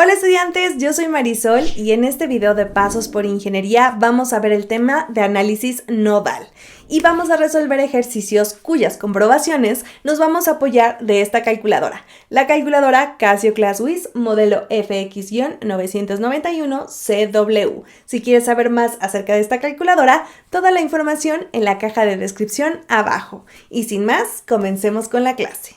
Hola estudiantes, yo soy Marisol y en este video de Pasos por Ingeniería vamos a ver el tema de análisis nodal y vamos a resolver ejercicios cuyas comprobaciones nos vamos a apoyar de esta calculadora, la calculadora Casio ClassWiz modelo FX-991CW. Si quieres saber más acerca de esta calculadora, toda la información en la caja de descripción abajo. Y sin más, comencemos con la clase.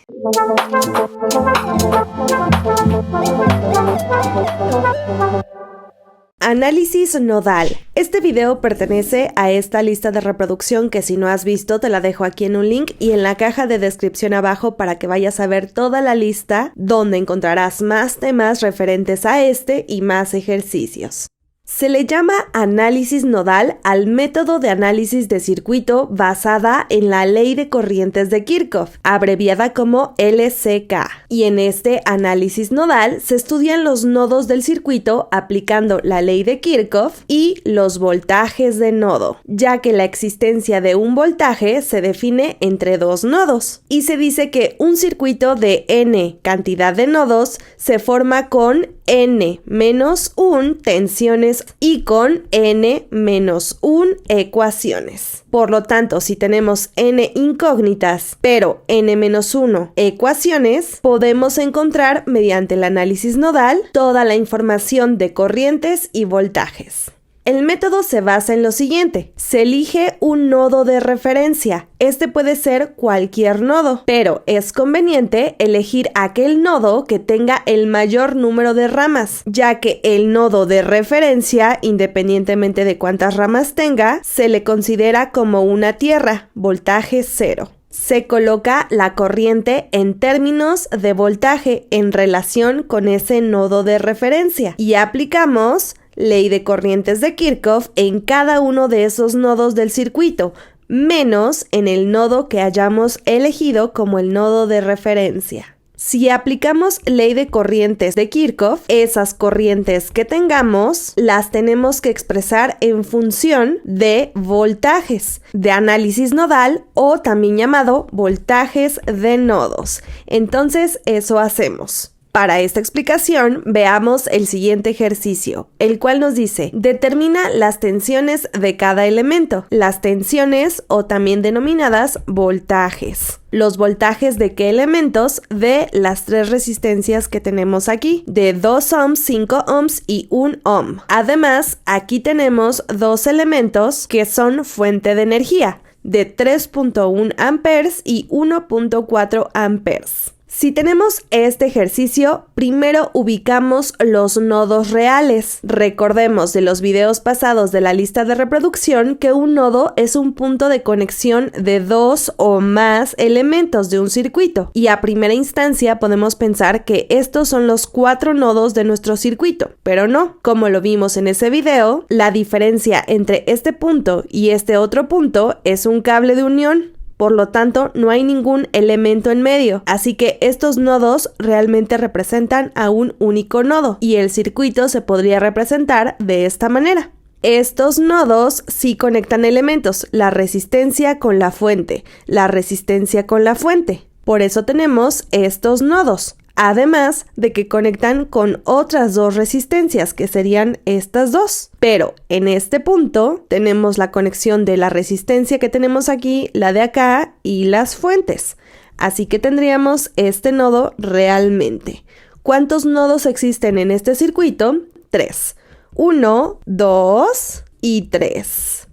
Análisis nodal. Este video pertenece a esta lista de reproducción que si no has visto te la dejo aquí en un link y en la caja de descripción abajo para que vayas a ver toda la lista donde encontrarás más temas referentes a este y más ejercicios. Se le llama análisis nodal al método de análisis de circuito basada en la ley de corrientes de Kirchhoff, abreviada como LCK. Y en este análisis nodal se estudian los nodos del circuito aplicando la ley de Kirchhoff y los voltajes de nodo, ya que la existencia de un voltaje se define entre dos nodos. Y se dice que un circuito de n cantidad de nodos se forma con n-1 tensiones y con n-1 ecuaciones. Por lo tanto, si tenemos n incógnitas, pero n-1 ecuaciones, podemos encontrar mediante el análisis nodal toda la información de corrientes y voltajes. El método se basa en lo siguiente: se elige un nodo de referencia. Este puede ser cualquier nodo, pero es conveniente elegir aquel nodo que tenga el mayor número de ramas, ya que el nodo de referencia, independientemente de cuántas ramas tenga, se le considera como una tierra, voltaje 0. Se coloca la corriente en términos de voltaje en relación con ese nodo de referencia y aplicamos ley de corrientes de Kirchhoff en cada uno de esos nodos del circuito, menos en el nodo que hayamos elegido como el nodo de referencia. Si aplicamos ley de corrientes de Kirchhoff, esas corrientes que tengamos las tenemos que expresar en función de voltajes de análisis nodal o también llamado voltajes de nodos. Entonces, eso hacemos. Para esta explicación, veamos el siguiente ejercicio, el cual nos dice: determina las tensiones de cada elemento. Las tensiones, o también denominadas voltajes. Los voltajes de qué elementos? De las tres resistencias que tenemos aquí, de 2 ohms, 5 ohms y 1 ohm. Además, aquí tenemos dos elementos que son fuente de energía, de 3.1 amperes y 1.4 amperes. Si tenemos este ejercicio, primero ubicamos los nodos reales. Recordemos de los videos pasados de la lista de reproducción que un nodo es un punto de conexión de dos o más elementos de un circuito. Y a primera instancia podemos pensar que estos son los 4 nodos de nuestro circuito, pero no. Como lo vimos en ese video, la diferencia entre este punto y este otro punto es un cable de unión. Por lo tanto, no hay ningún elemento en medio, así que estos nodos realmente representan a un único nodo y el circuito se podría representar de esta manera. Estos nodos sí conectan elementos, la resistencia con la fuente, la resistencia con la fuente. Por eso tenemos estos nodos. Además de que conectan con otras dos resistencias, que serían estas dos. Pero en este punto tenemos la conexión de la resistencia que tenemos aquí, la de acá y las fuentes. Así que tendríamos este nodo realmente. ¿Cuántos nodos existen en este circuito? 3. 1, 2 y 3.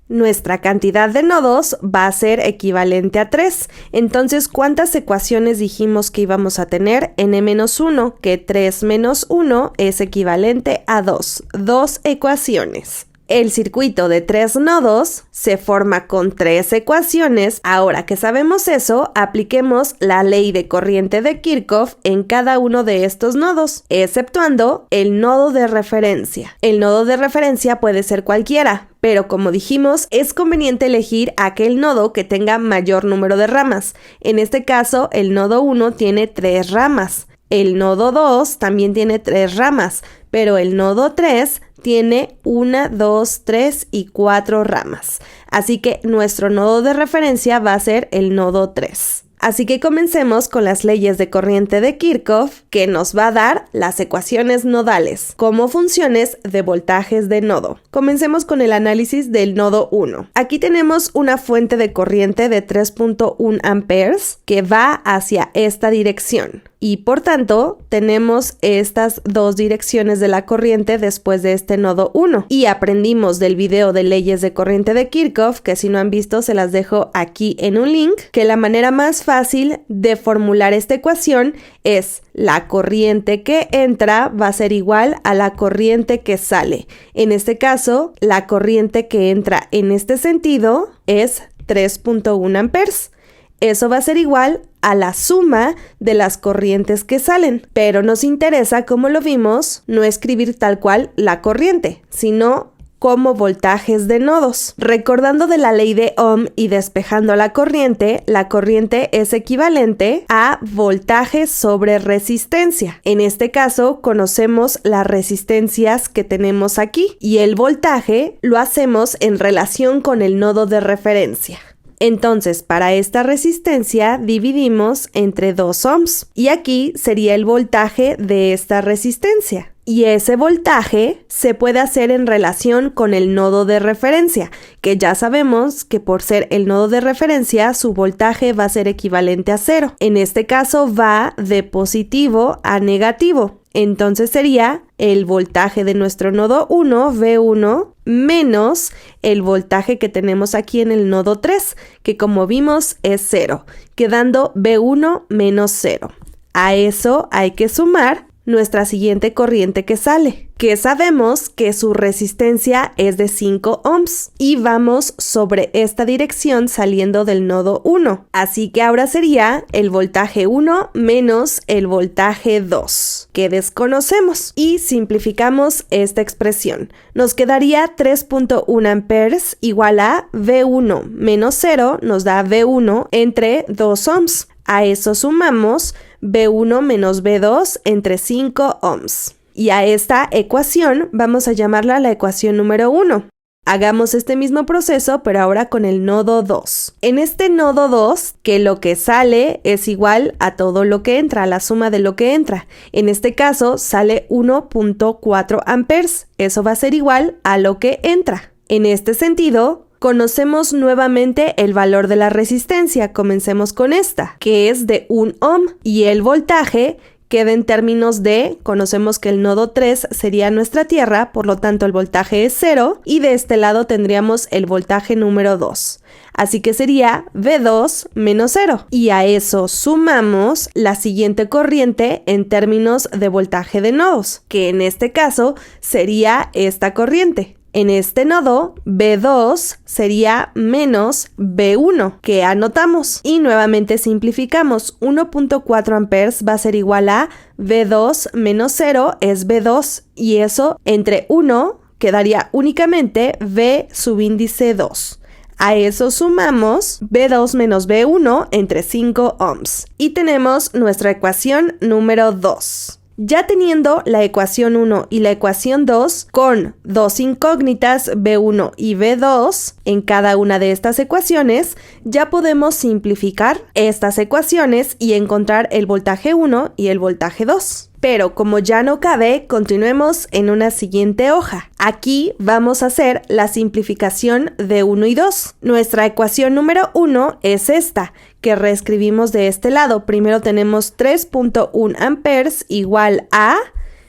Nuestra cantidad de nodos va a ser equivalente a 3. Entonces, ¿cuántas ecuaciones dijimos que íbamos a tener? n-1, que 3 menos 1 es equivalente a 2. 2 ecuaciones. El circuito de 3 nodos se forma con 3 ecuaciones. Ahora que sabemos eso, apliquemos la ley de corriente de Kirchhoff en cada uno de estos nodos, exceptuando el nodo de referencia. El nodo de referencia puede ser cualquiera, pero como dijimos, es conveniente elegir aquel nodo que tenga mayor número de ramas. En este caso, el nodo 1 tiene 3 ramas. El nodo 2 también tiene 3 ramas, pero el nodo 3 tiene 1, 2, 3 y 4 ramas. Así que nuestro nodo de referencia va a ser el nodo 3. Así que comencemos con las leyes de corriente de Kirchhoff, que nos va a dar las ecuaciones nodales como funciones de voltajes de nodo. Comencemos con el análisis del nodo 1. Aquí tenemos una fuente de corriente de 3.1 amperes que va hacia esta dirección. Y por tanto, tenemos estas dos direcciones de la corriente después de este nodo 1. Y aprendimos del video de leyes de corriente de Kirchhoff, que si no han visto se las dejo aquí en un link, que la manera más fácil de formular esta ecuación es la corriente que entra va a ser igual a la corriente que sale. En este caso, la corriente que entra en este sentido es 3.1 amperes. Eso va a ser igual a la suma de las corrientes que salen. Pero nos interesa, como lo vimos, no escribir tal cual la corriente, sino como voltajes de nodos. Recordando de la ley de Ohm y despejando la corriente es equivalente a voltaje sobre resistencia. En este caso, conocemos las resistencias que tenemos aquí y el voltaje lo hacemos en relación con el nodo de referencia. Entonces, para esta resistencia dividimos entre 2 ohms y aquí sería el voltaje de esta resistencia. Y ese voltaje se puede hacer en relación con el nodo de referencia, que ya sabemos que por ser el nodo de referencia, su voltaje va a ser equivalente a 0. En este caso va de positivo a negativo. Entonces sería el voltaje de nuestro nodo 1, V1, menos el voltaje que tenemos aquí en el nodo 3, que como vimos es 0, quedando V1 menos 0. A eso hay que sumar nuestra siguiente corriente que sale, que sabemos que su resistencia es de 5 ohms y vamos sobre esta dirección saliendo del nodo 1. Así que ahora sería el voltaje 1 menos el voltaje 2, que desconocemos, y simplificamos esta expresión. Nos quedaría 3.1 amperes igual a V1 menos 0 nos da V1 entre 2 ohms. A eso sumamos V1 menos V2 entre 5 ohms. Y a esta ecuación vamos a llamarla la ecuación número 1. Hagamos este mismo proceso, pero ahora con el nodo 2. En este nodo 2, que lo que sale es igual a todo lo que entra, a la suma de lo que entra. En este caso sale 1.4 amperes. Eso va a ser igual a lo que entra. En este sentido, conocemos nuevamente el valor de la resistencia. Comencemos con esta, que es de 1 ohm, y el voltaje queda en términos de, conocemos que el nodo 3 sería nuestra tierra, por lo tanto el voltaje es 0, y de este lado tendríamos el voltaje número 2. Así que sería V2 menos 0. Y a eso sumamos la siguiente corriente en términos de voltaje de nodos, que en este caso sería esta corriente. En este nodo, V2 sería menos V1, que anotamos. Y nuevamente simplificamos. 1.4 amperes va a ser igual a V2 menos 0 es V2. Y eso entre 1 quedaría únicamente V subíndice 2. A eso sumamos V2 menos V1 entre 5 ohms. Y tenemos nuestra ecuación número 2. Ya teniendo la ecuación 1 y la ecuación 2 con dos incógnitas V1 y V2 en cada una de estas ecuaciones, ya podemos simplificar estas ecuaciones y encontrar el voltaje 1 y el voltaje 2. Pero como ya no cabe, continuemos en una siguiente hoja. Aquí vamos a hacer la simplificación de 1 y 2. Nuestra ecuación número 1 es esta, que reescribimos de este lado. Primero tenemos 3.1 amperes igual a,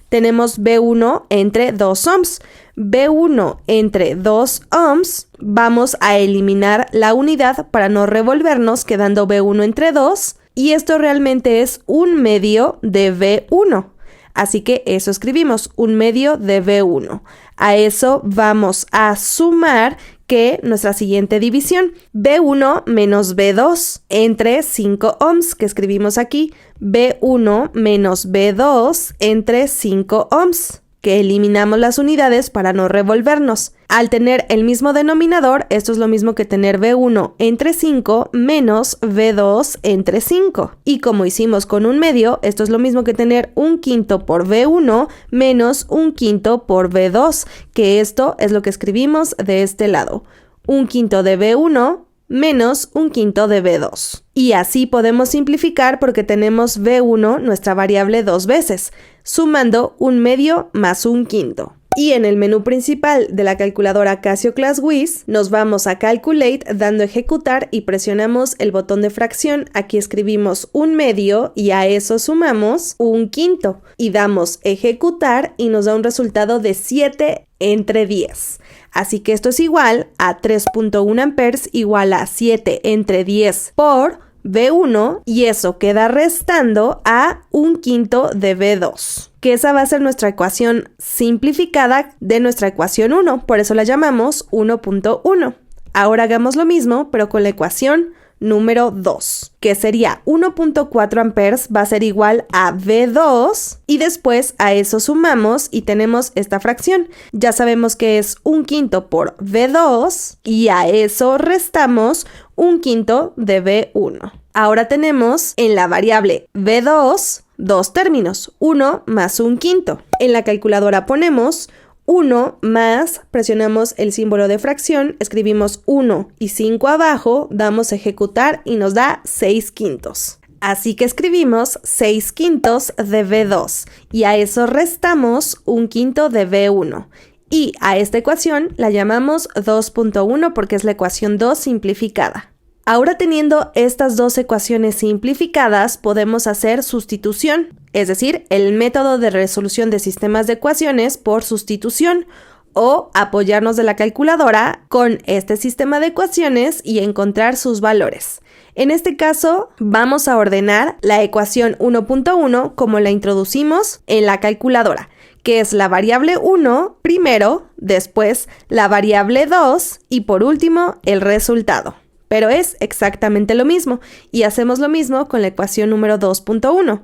tenemos V1 entre 2 ohms. V1 entre 2 ohms, vamos a eliminar la unidad para no revolvernos, quedando V1 entre 2. Y esto realmente es 1/2 de V1. Así que eso escribimos, 1/2 de V1. A eso vamos a sumar que nuestra siguiente división, V1 menos V2 entre 5 ohms, que escribimos aquí, V1 menos V2 entre 5 ohms. Que eliminamos las unidades para no revolvernos. Al tener el mismo denominador, esto es lo mismo que tener V1 entre 5 menos V2 entre 5. Y como hicimos con 1/2, esto es lo mismo que tener 1/5 por V1 menos 1/5 por V2, que esto es lo que escribimos de este lado. 1/5 de V1 menos 1/5 de V2. Y así podemos simplificar porque tenemos V1, nuestra variable, dos veces, sumando 1/2 más 1/5. Y en el menú principal de la calculadora Casio ClassWiz, nos vamos a Calculate dando ejecutar y presionamos el botón de fracción. Aquí escribimos 1/2 y a eso sumamos 1/5 y damos ejecutar y nos da un resultado de 7 entre 10. Así que esto es igual a 3.1 amperes igual a 7 entre 10 por V1 y eso queda restando a 1/5 de V2, que esa va a ser nuestra ecuación simplificada de nuestra ecuación 1, por eso la llamamos 1.1. Ahora hagamos lo mismo, pero con la ecuación número 2, que sería 1.4 amperes va a ser igual a V2 y después a eso sumamos y tenemos esta fracción. Ya sabemos que es 1/5 por V2 y a eso restamos 1/5 de V1. Ahora tenemos en la variable V2 dos términos, 1 más 1/5. En la calculadora ponemos 1 más, presionamos el símbolo de fracción, escribimos 1 y 5 abajo, damos ejecutar y nos da 6/5. Así que escribimos 6/5 de V2 y a eso restamos 1/5 de V1. Y a esta ecuación la llamamos 2.1 porque es la ecuación 2 simplificada. Ahora teniendo estas dos ecuaciones simplificadas, podemos hacer sustitución, es decir, el método de resolución de sistemas de ecuaciones por sustitución, o apoyarnos de la calculadora con este sistema de ecuaciones y encontrar sus valores. En este caso, vamos a ordenar la ecuación 1.1 como la introducimos en la calculadora, que es la variable 1 primero, después la variable 2 y por último el resultado. Pero es exactamente lo mismo y hacemos lo mismo con la ecuación número 2.1.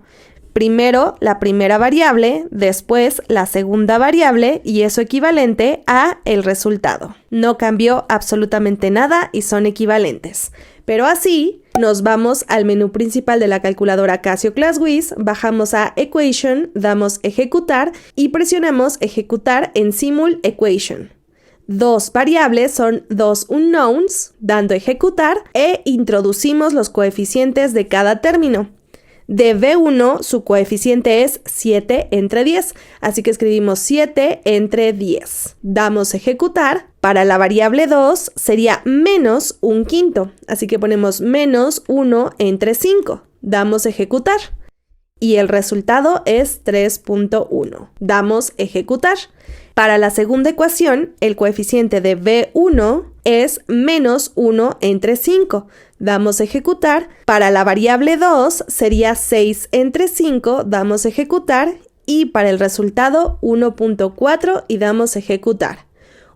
Primero la primera variable, después la segunda variable y eso equivalente a el resultado. No cambió absolutamente nada y son equivalentes. Pero así nos vamos al menú principal de la calculadora Casio ClassWiz, bajamos a Equation, damos ejecutar y presionamos ejecutar en Simul Equation. Dos variables son dos unknowns, dando ejecutar e introducimos los coeficientes de cada término. De V1 su coeficiente es 7 entre 10, así que escribimos 7 entre 10. Damos ejecutar, para la variable 2 sería menos 1/5, así que ponemos menos 1 entre 5. Damos ejecutar y el resultado es 3.1. Damos ejecutar. Para la segunda ecuación, el coeficiente de V1 es menos 1 entre 5. Damos ejecutar. Para la variable 2 sería 6 entre 5. Damos ejecutar. Y para el resultado 1.4 y damos ejecutar.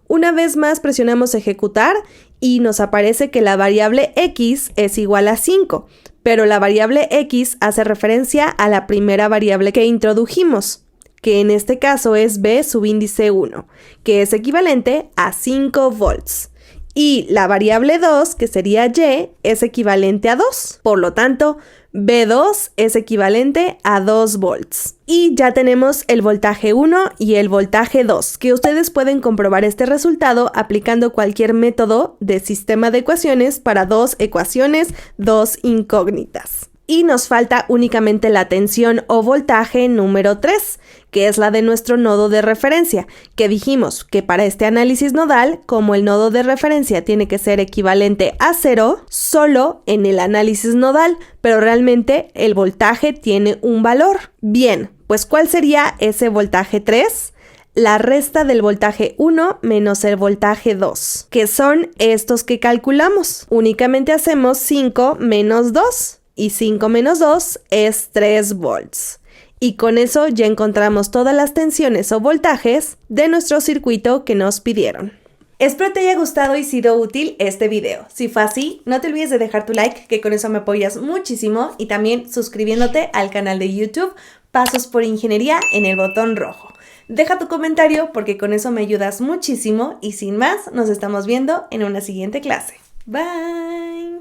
Una vez más presionamos ejecutar y nos aparece que la variable x es igual a 5. Pero la variable x hace referencia a la primera variable que introdujimos, que en este caso es B subíndice 1, que es equivalente a 5 volts. Y la variable 2, que sería Y, es equivalente a 2. Por lo tanto, B2 es equivalente a 2 volts. Y ya tenemos el voltaje 1 y el voltaje 2, que ustedes pueden comprobar este resultado aplicando cualquier método de sistema de ecuaciones para dos ecuaciones, dos incógnitas. Y nos falta únicamente la tensión o voltaje número 3, que es la de nuestro nodo de referencia, que dijimos que para este análisis nodal, como el nodo de referencia tiene que ser equivalente a 0, solo en el análisis nodal, pero realmente el voltaje tiene un valor. Bien, pues ¿cuál sería ese voltaje 3? La resta del voltaje 1 menos el voltaje 2, que son estos que calculamos. Únicamente hacemos 5 menos 2. Y 5 menos 2 es 3 volts. Y con eso ya encontramos todas las tensiones o voltajes de nuestro circuito que nos pidieron. Espero te haya gustado y sido útil este video. Si fue así, no te olvides de dejar tu like, que con eso me apoyas muchísimo, y también suscribiéndote al canal de YouTube Pasos por Ingeniería en el botón rojo. Deja tu comentario porque con eso me ayudas muchísimo y sin más, nos estamos viendo en una siguiente clase. Bye.